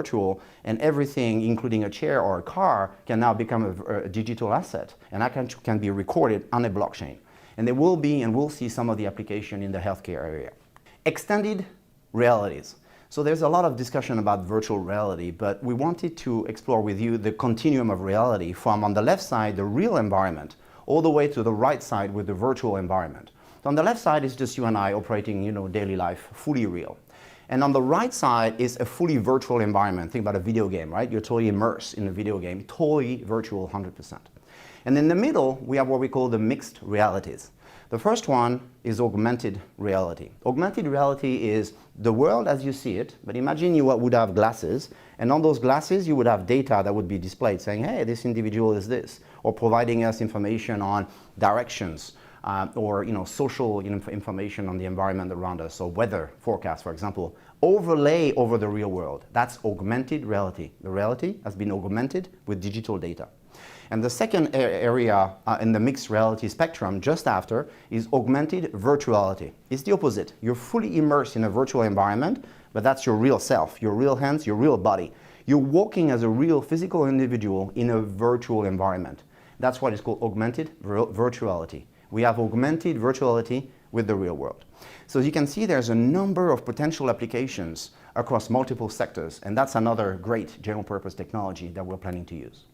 virtual, and everything, including a chair or a car, can now become a digital asset, and that can be recorded on a blockchain. And there will be, and we'll see some of the application in the healthcare area. Extended realities. So there's a lot of discussion about virtual reality, but we wanted to explore with you the continuum of reality from, on the left side, the real environment, all the way to the right side with the virtual environment. So on the left side is just you and I operating, daily life, fully real. And on the right side is a fully virtual environment. Think about a video game, right? You're totally immersed in a video game, totally virtual, 100%. And in the middle, we have what we call the mixed realities. The first one is augmented reality. Augmented reality is the world as you see it, but imagine you would have glasses, and on those glasses you would have data that would be displayed saying, hey, this individual is this, or providing us information on directions, or social information on the environment around us, or weather forecast, for example, overlay over the real world. That's augmented reality. The reality has been augmented with digital data. And the second area in the mixed reality spectrum just after is augmented virtuality. It's the opposite. You're fully immersed in a virtual environment, but that's your real self, your real hands, your real body. You're walking as a real physical individual in a virtual environment. That's what is called augmented virtuality. We have augmented virtuality with the real world. So as you can see, there's a number of potential applications across multiple sectors, and that's another great general purpose technology that we're planning to use.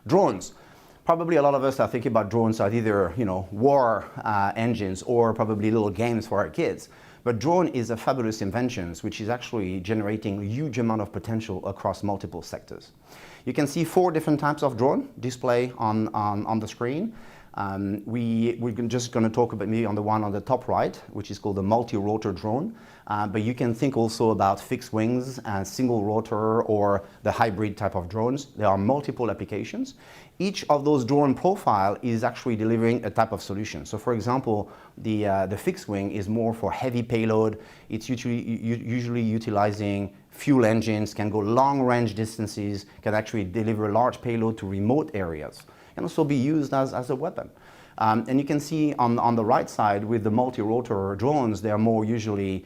Drones. Probably a lot of us are thinking about drones as either, war engines or probably little games for our kids. But drone is a fabulous invention, which is actually generating a huge amount of potential across multiple sectors. You can see 4 different types of drone display on the screen. We're just going to talk about maybe on the one on the top right, which is called the multi-rotor drone. But you can think also about fixed wings, single rotor, or the hybrid type of drones. There are multiple applications. Each of those drone profile is actually delivering a type of solution. So for example, the fixed wing is more for heavy payload. It's usually utilizing fuel engines, can go long range distances, can actually deliver large payload to remote areas. Can also be used as a weapon. And you can see on the right side with the multi-rotor drones, they are more usually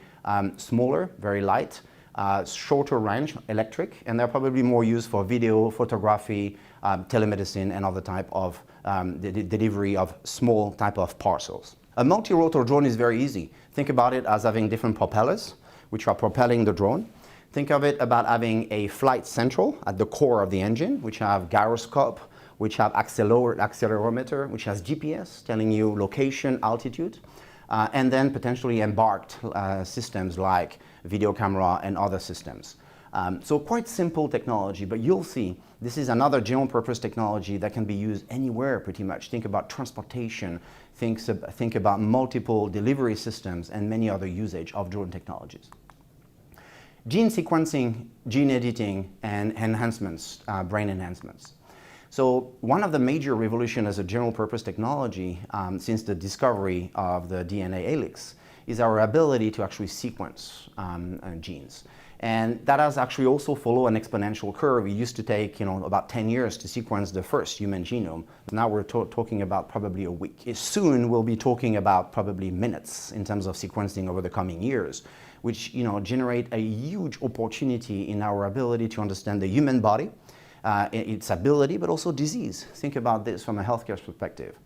smaller, very light, shorter range, electric, and they're probably more used for video, photography, telemedicine, and other type of the delivery of small type of parcels. A multi-rotor drone is very easy. Think about it as having different propellers, which are propelling the drone. Think of it about having a flight central at the core of the engine, which have gyroscope, which have accelerometer, which has GPS telling you location, altitude, and then potentially embarked systems like video camera and other systems. So quite simple technology, but you'll see this is another general purpose technology that can be used anywhere pretty much. Think about transportation, think about multiple delivery systems and many other usage of drone technologies. Gene sequencing, gene editing, and enhancements, brain enhancements. So one of the major revolutions as a general purpose technology since the discovery of the DNA helix is our ability to actually sequence genes. And that has actually also followed an exponential curve. It used to take about 10 years to sequence the first human genome. Now we're talking about probably a week. Soon we'll be talking about probably minutes in terms of sequencing over the coming years, which generate a huge opportunity in our ability to understand the human body, its ability, but also disease. Think about this from a healthcare perspective.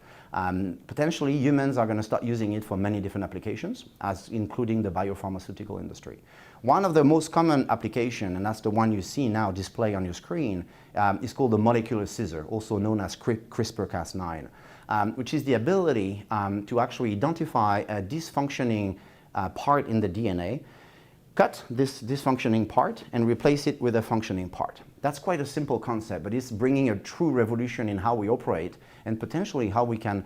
Potentially humans are going to start using it for many different applications, as including the biopharmaceutical industry. One of the most common application, and that's the one you see now displayed on your screen, is called the molecular scissor, also known as CRISPR-Cas9, which is the ability to actually identify a dysfunctioning part in the DNA, cut this dysfunctioning part and replace it with a functioning part. That's quite a simple concept, but it's bringing a true revolution in how we operate and potentially how we can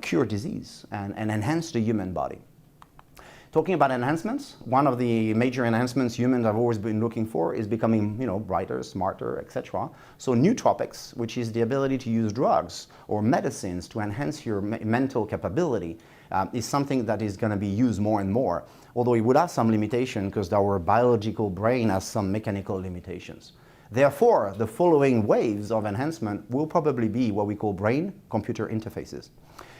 cure disease and enhance the human body. Talking about enhancements, one of the major enhancements humans have always been looking for is becoming brighter, smarter, etc. So nootropics, which is the ability to use drugs or medicines to enhance your mental capability, is something that is going to be used more and more, although it would have some limitation because our biological brain has some mechanical limitations. Therefore, the following waves of enhancement will probably be what we call brain-computer interfaces.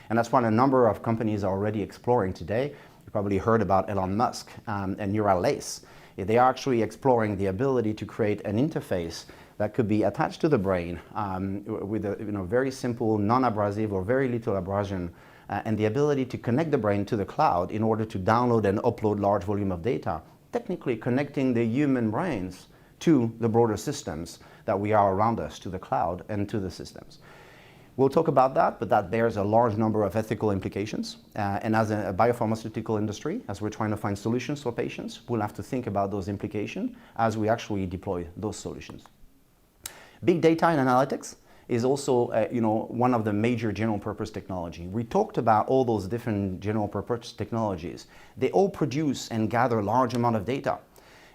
And that's what a number of companies are already exploring today. You probably heard about Elon Musk and Neuralink. They are actually exploring the ability to create an interface that could be attached to the brain with a very simple, non-abrasive or very little abrasion, and the ability to connect the brain to the cloud in order to download and upload large volume of data, technically connecting the human brains to the broader systems that we are around us, to the cloud and to the systems. We'll talk about that, but that bears a large number of ethical implications. And as a biopharmaceutical industry, as we're trying to find solutions for patients, we'll have to think about those implications as we actually deploy those solutions. Big data and analytics is also one of the major general purpose technology. We talked about all those different general purpose technologies. They all produce and gather large amount of data.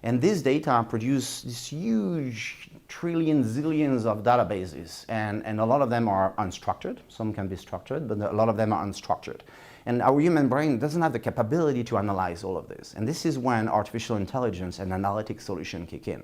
And this data produce this huge trillions, zillions of databases, and a lot of them are unstructured. Some can be structured, but a lot of them are unstructured. And our human brain doesn't have the capability to analyze all of this. And this is when artificial intelligence and analytic solution kick in.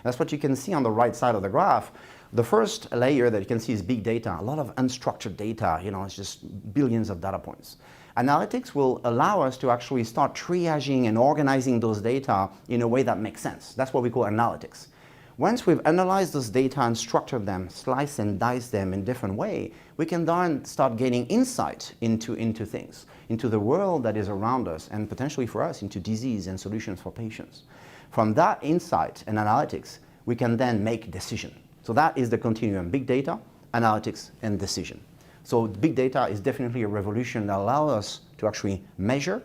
That's what you can see on the right side of the graph. The first layer that you can see is big data, a lot of unstructured data, it's just billions of data points. Analytics will allow us to actually start triaging and organizing those data in a way that makes sense. That's what we call analytics. Once we've analyzed those data and structured them, slice and dice them in different way, we can then start gaining insight into things, into the world that is around us, and potentially for us, into disease and solutions for patients. From that insight and analytics, we can then make decision. So that is the continuum: big data, analytics, and decision. So big data is definitely a revolution that allows us to actually measure,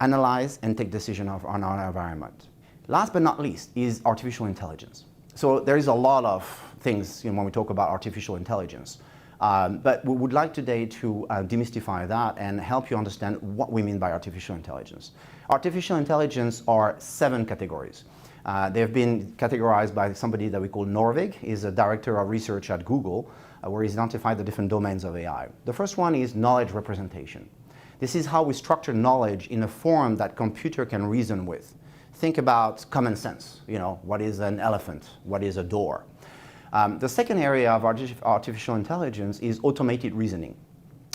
analyze, and take decision on our environment. Last but not least is artificial intelligence. So there is a lot of things when we talk about artificial intelligence, but we would like today to demystify that and help you understand what we mean by artificial intelligence. Artificial intelligence are 7 categories. They've been categorized by somebody that we call Norvig. He's a director of research at Google, where he's identified the different domains of AI. The first one is knowledge representation. This is how we structure knowledge in a form that computer can reason with. Think about common sense. What is an elephant? What is a door? The second area of artificial intelligence is automated reasoning.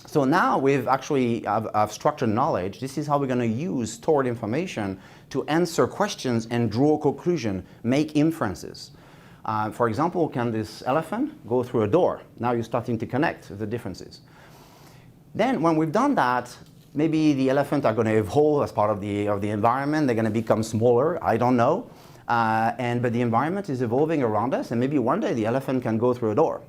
So now we've actually have structured knowledge. This is how we're going to use stored information to answer questions and draw conclusions, make inferences. For example, can this elephant go through a door? Now you're starting to connect the differences. Then when we've done that, maybe the elephants are going to evolve as part of the environment. They're going to become smaller. I don't know. But the environment is evolving around us, and maybe one day the elephant can go through a door,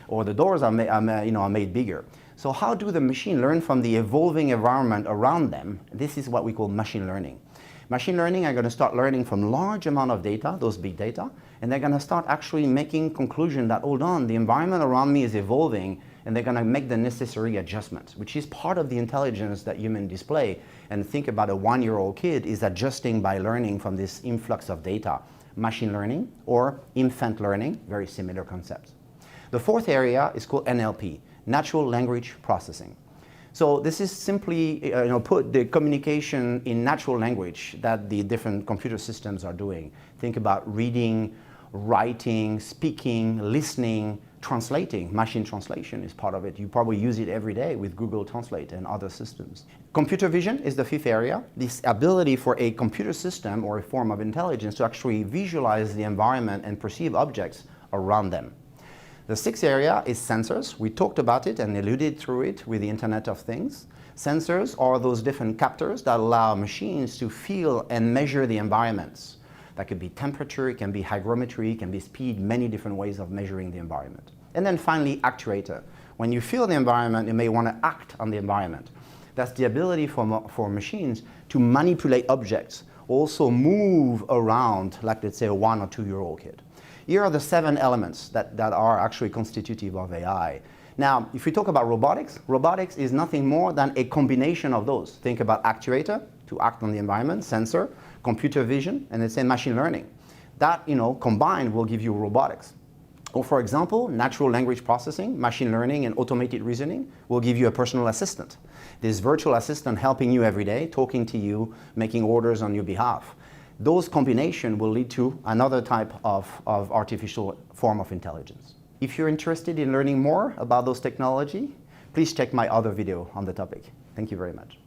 or the doors are made bigger. So how do the machine learn from the evolving environment around them? This is what we call machine learning. Machine learning are going to start learning from large amount of data, those big data, and they're going to start actually making conclusion that, hold on, the environment around me is evolving, and they're going to make the necessary adjustments, which is part of the intelligence that humans display. And think about a 1-year-old kid is adjusting by learning from this influx of data. Machine learning or infant learning, very similar concepts. The fourth area is called NLP, natural language processing. So this is simply put the communication in natural language that the different computer systems are doing. Think about reading, writing, speaking, listening, translating. Machine translation is part of it. You probably use it every day with Google Translate and other systems. Computer vision is the fifth area. This ability for a computer system or a form of intelligence to actually visualize the environment and perceive objects around them. The sixth area is sensors. We talked about it and alluded through it with the Internet of Things. Sensors are those different captors that allow machines to feel and measure the environments. That could be temperature, it can be hygrometry, it can be speed, many different ways of measuring the environment. And then finally, actuator. When you feel the environment, you may want to act on the environment. That's the ability for machines to manipulate objects, also move around, like let's say a 1 or 2-year-old kid. Here are the 7 elements that are actually constitutive of AI. Now, if we talk about robotics, robotics is nothing more than a combination of those. Think about actuator, to act on the environment, sensor, computer vision, and let's say machine learning. That, combined will give you robotics. Or for example, natural language processing, machine learning, and automated reasoning will give you a personal assistant. This virtual assistant helping you every day, talking to you, making orders on your behalf. Those combinations will lead to another type of artificial form of intelligence. If you're interested in learning more about those technology, please check my other video on the topic. Thank you very much.